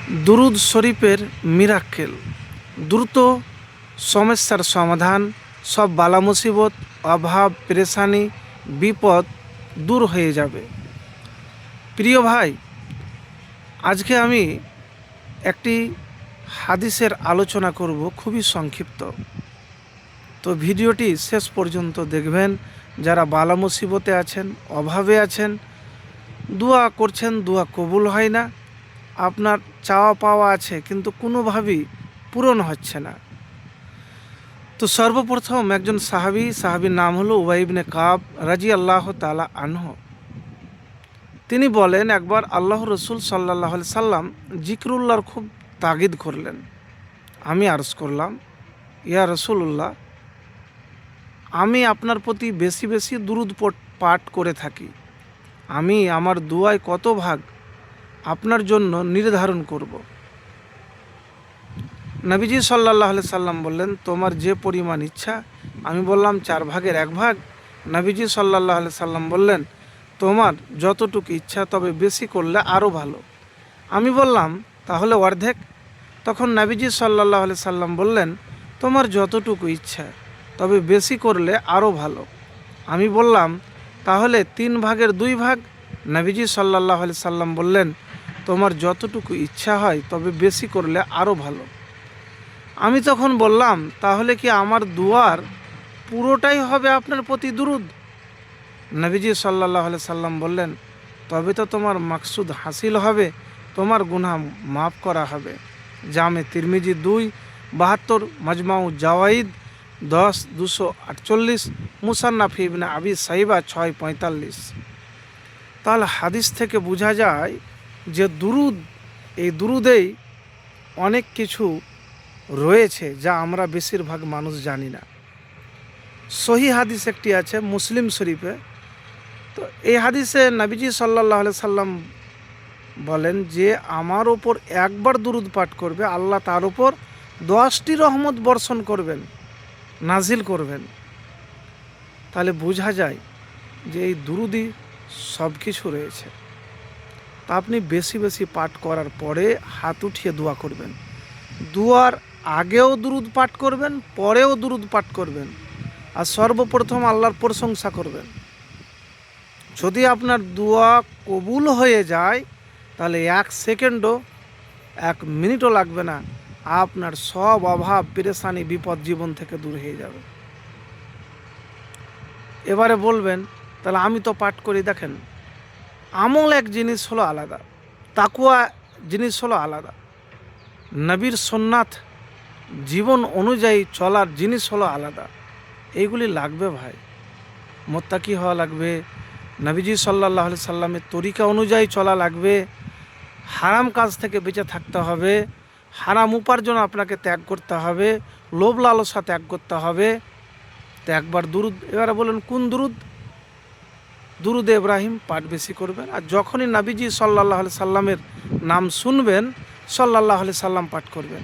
দুরুদ শরীফের মিরাক্কেল, দ্রুত সমস্যার সমাধান, সব বালা মুসিবত, অভাব, পেরেশানি, বিপদ দূর হয়ে যাবে। প্রিয় ভাই, আজকে আমি একটি হাদিসের আলোচনা করব, খুবই সংক্ষিপ্ত। তো ভিডিওটি শেষ পর্যন্ত দেখবেন। যারা বালা মুসিবতে আছেন, অভাবে আছেন, দোয়া করছেন, দোয়া কবুল হয় না, আপনার চাওয়া পাওয়া আছে কিন্তু কোনোভাবেই পূরণ হচ্ছে না। তো সর্বপ্রথম একজন সাহাবীর নাম হলো উবাই ইবনে কাব রাদিয়াল্লাহু তাআলা আনহু। তিনি বলেন, একবার আল্লাহ রসুল সাল্লাল্লাহু আলাইহি সাল্লাম জিকরুল্লাহর খুব তাগিদ করলেন। আমি আরজ করলাম, ইয়া রাসূলুল্লাহ, আমি আপনার প্রতি বেশি বেশি দুরূদ পাঠ করে থাকি। আমি আমার দুয়ায় কত ভাগ আপনার জন্য নির্ধারণ করব। নবীজি সাল্লাল্লাহু আলাইহি সাল্লাম বললেন, তোমার যে পরিমাণ ইচ্ছা। আমি বললাম 1/4 ভাগ। নবীজি সাল্লাল্লাহু আলাইহি সাল্লাম বললেন, তোমার যতটুকু ইচ্ছা, তবে বেশি করলে আরও ভালো। আমি বললাম, তাহলে অর্ধেক? তখন নবীজি সাল্লাল্লাহু আলাইহি সাল্লাম বললেন, তোমার যতটুকু ইচ্ছা, তবে বেশি করলে আরও ভালো। আমি বললাম, তাহলে 3/2 ভাগ? নবীজি সাল্লাল্লাহু আলাইহি সাল্লাম বললেন, তোমার যতটুকু ইচ্ছা হয়, তবে বেশি করলে আরও ভালো। আমি তখন বললাম, তাহলে কি আমার দুয়ার পুরোটাই হবে আপনার প্রতি দুরুদ? নবীজি সাল্লাল্লাহু আলাইহি সাল্লাম বললেন, তবে তো তোমার মাকসুদ হাসিল হবে, তোমার গুনাহ মাফ করা হবে। জামে তিরমিজি 2/72, মাজমাউ জাওয়াইদ 10/248, মুসান্নাফ ইবনে আবি সাইবা 6/45। তাহলে হাদিস থেকে বোঝা যায় যে দুরুদ, এই দুরুদেই অনেক কিছু রয়েছে যা আমরা বেশিরভাগ মানুষ জানি না। সহি হাদিস একটি আছে মুসলিম শরীফে। তো এই হাদিসে নবীজি সাল্লাল্লাহু আলাইহি সাল্লাম বলেন যে আমার ওপর একবার দুরুদ পাঠ করবে, আল্লাহ তার ওপর 10টি রহমত বর্ষণ করবেন, নাজিল করবেন। তাহলে বোঝা যায় যে এই দুরুদই সব কিছু রয়েছে। তা আপনি বেশি বেশি পাঠ করার পরে হাত উঠিয়ে দোয়া করবেন। দুয়ার আগেও দুরুদ পাঠ করবেন, পরেও দুরুদ পাঠ করবেন, আর সর্বপ্রথম আল্লাহর প্রশংসা করবেন। যদি আপনার দোয়া কবুল হয়ে যায়, তাহলে 1 সেকেন্ডও 1 মিনিটও লাগবে না, আপনার সব অভাব, পেরেশানি, বিপদ জীবন থেকে দূর হয়ে যাবে। এবারে বলবেন, তাহলে আমি তো পাঠ করি। দেখেন, আমল এক জিনিস হলো আলাদা, তাকওয়া জিনিস হলো আলাদা, নবীর সুন্নাত জীবন অনুযায়ী চলার জিনিস হলো আলাদা। এইগুলি লাগবে ভাই। মুত্তাকি হওয়া লাগবে, নবীজি সাল্লাল্লাহু আলাইহি সাল্লামের তরিকা অনুযায়ী চলা লাগবে, হারাম কাজ থেকে বেঁচে থাকতে হবে, হারাম উপার্জন আপনাকে ত্যাগ করতে হবে, লোভ লালসা ত্যাগ করতে হবে। তো একবার দুরুদ, এবারে বলেন কোন দুরুদ? দুরুদে ইব্রাহিম পাঠ বেশি করবেন। আর যখনই নবীজি সাল্লাল্লাহু আলাইহি সাল্লামের নাম শুনবেন, সাল্লাল্লাহু আলাইহি সাল্লাম পাঠ করবেন।